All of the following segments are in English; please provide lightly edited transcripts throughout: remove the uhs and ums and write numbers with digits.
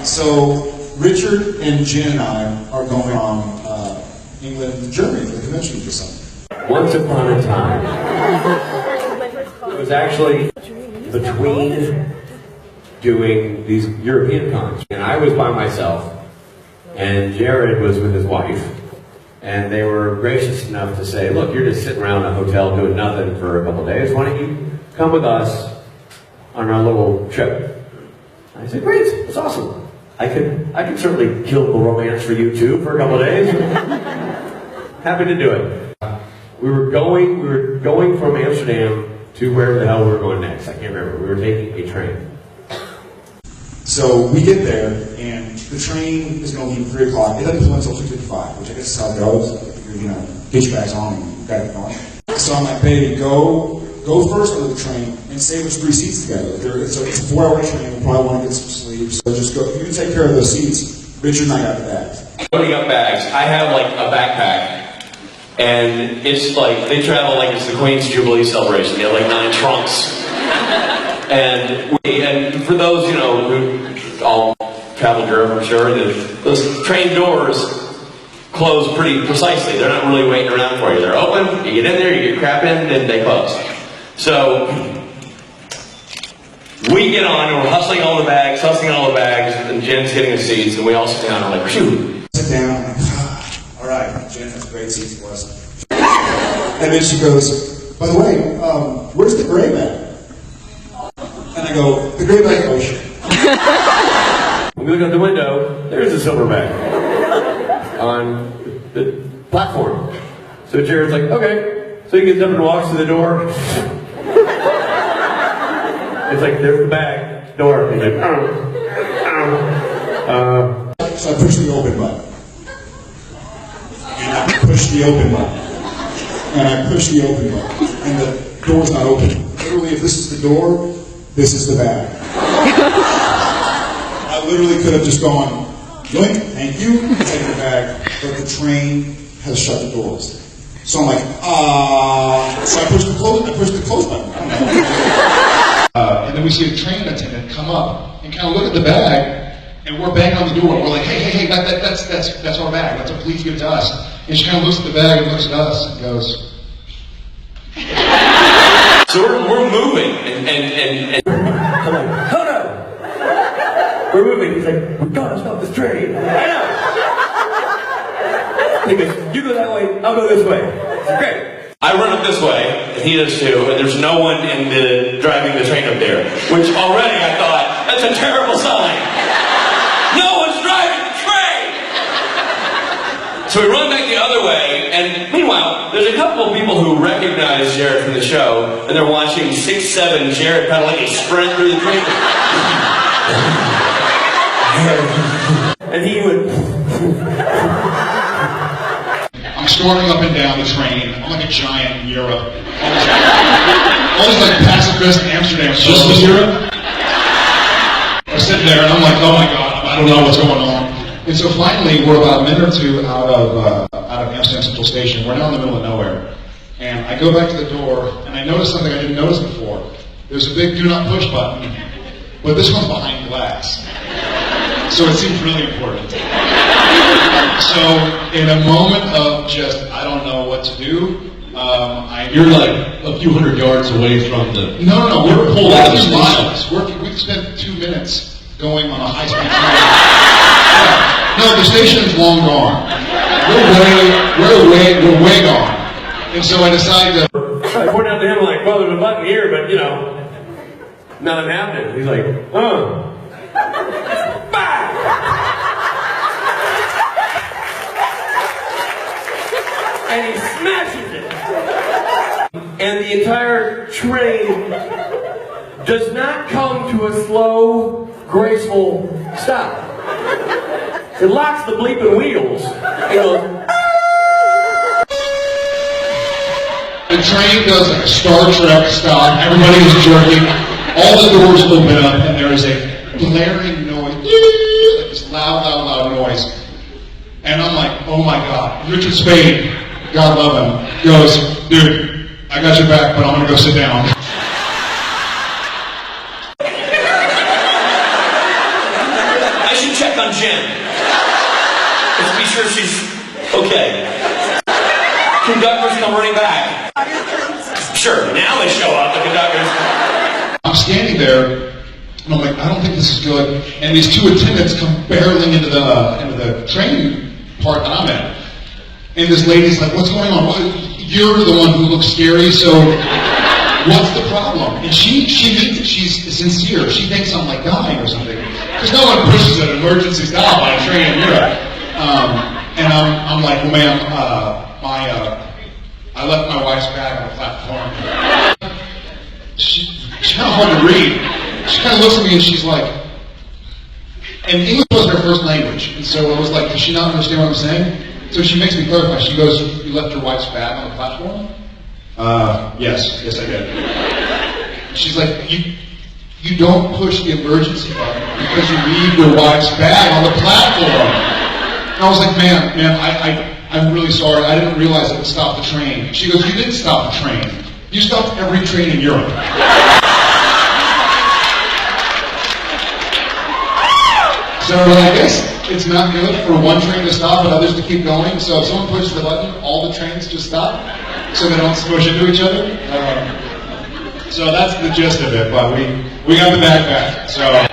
So Richard and Jen and I are going from England to Germany for the convention this summer. Once upon a time, it was actually between doing these European cons, and I was by myself, and Jared was with his wife, and they were gracious enough to say, look, you're just sitting around a hotel doing nothing for a couple of days, why don't you come with us on our little trip? I said, great, that's awesome. I could certainly kill the romance for you too for a couple of days. Happy to do it. We were going from Amsterdam to where the hell we were going next. I can't remember. We were taking a train. So we get there, and the train is going to leave at 3 o'clock. It doesn't go until 2:55, which I guess is how it goes. Get your bags on and got it going. So I'm like, baby, go first under the train and save us 3 seats together. It's a 4-hour train. We'll probably want to get some sleep. So just go. You take care of those seats. Richard and I got the bags. Loading up bags. I have like a backpack. And it's like, they travel like it's the Queen's Jubilee celebration. They have like 9 trunks. And for those, who all travel Europe, I'm sure, those train doors close pretty precisely. They're not really waiting around for you. They're open, you get in there, you get crap in, then they close. So, we get on, and we're hustling all the bags, and Jen's getting the seats, and we all sit down, and we're like, phew. Sit down, I'm like, all right, Jen has great seats for us. And then she goes, by the way, where's the gray bag? And I go, the gray bag, oh shit. When we look out the window, there's a silver bag on the platform. So Jared's like, okay. So he gets up and walks to the door. It's like, there's the bag, door. He's like, So I push the open button. And I push the open button. And I push the open button. And the door's not open. Literally, if this is the door, this is the bag. I literally could have just gone, yoink, thank you, taken the bag, but the train has shut the doors. So I'm like, so I push the close button. I don't know. And then we see a train attendant come up and kind of look at the bag, and we're banging on the door. We're like, hey, that's our bag. Please give it to us. And she kind of looks at the bag and looks at us and goes. So we're moving, and I'm like, oh no! We're moving. He's like, we gotta stop this train. I know! He goes, you go that way, I'll go this way. Great. I run up this way, and he does too, and there's no one driving the train up there, which already I thought, that's a terrible sign. No one's driving the train! So we run back the other way, and meanwhile, there's a couple of people who recognize Jared from the show, and they're watching 6'7" Jared pedaling a sprint through the train. And he would... I'm storming up and down the train. I'm like a giant in Europe. All these like pacifists in Amsterdam. Just in Europe? I'm sitting there and I'm like, oh my god, I don't know what's going on. And so finally, we're about a minute or two out of Amsterdam Central Station. We're now in the middle of nowhere. And I go back to the door and I notice something I didn't notice before. There's a big do not push button, but this one's behind glass. So it seems really important. So in a moment of just, I don't know what to do, You're like a few hundred yards away from the... No, we're pulled out of the miles. We've spent 2 minutes going on a high-speed train. No, the station is long gone. We're way gone. And so I decided to... I pointed out to him like, well, there's a button here, but nothing happening. He's like, oh. And he smashes it. And the entire train does not come to a slow, graceful stop. It locks the bleeping wheels and goes. The train does like a Star Trek stop. Everybody is jerking. All the doors open up, and there is a blaring noise, like this loud noise. And I'm like, oh my god. Richard Spade, God love him, goes, dude, I got your back, but I'm gonna go sit down. I should check on Jen. Let's be sure she's okay. Conductors come running back. Sure, now they show up, the conductors. I'm standing there, and I'm like, I don't think this is good. And these two attendants come barreling into the train part that I'm at. And this lady's like, what's going on? You're the one who looks scary, so what's the problem? And she thinks that she's sincere. She thinks I'm like dying or something. Because no one pushes an emergency stop on a train in Europe. And I'm like, well, ma'am, I left my wife's bag on the platform. She's kind of hard to read. She kind of looks at me and she's like, and English wasn't her first language. And so I was like, does she not understand what I'm saying? So she makes me clarify. She goes, you left your wife's bag on the platform? Yes I did. She's like, you don't push the emergency button because you leave your wife's bag on the platform. And I was like, ma'am, I'm really sorry. I didn't realize it would stop the train. She goes, you didn't stop the train. You stopped every train in Europe. So I guess it's not good for one train to stop and others to keep going. So if someone pushes the button, all the trains just stop so they don't smush into each other. So that's the gist of it, but we got the backpack. So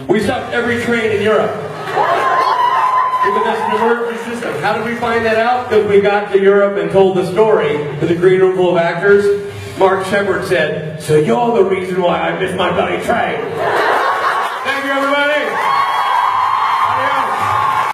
We stopped every train in Europe. Because that's an emergency system. How did we find that out? Because we got to Europe and told the story to the green room full of actors. Mark Shepard said, so you're the reason why I missed my bloody train.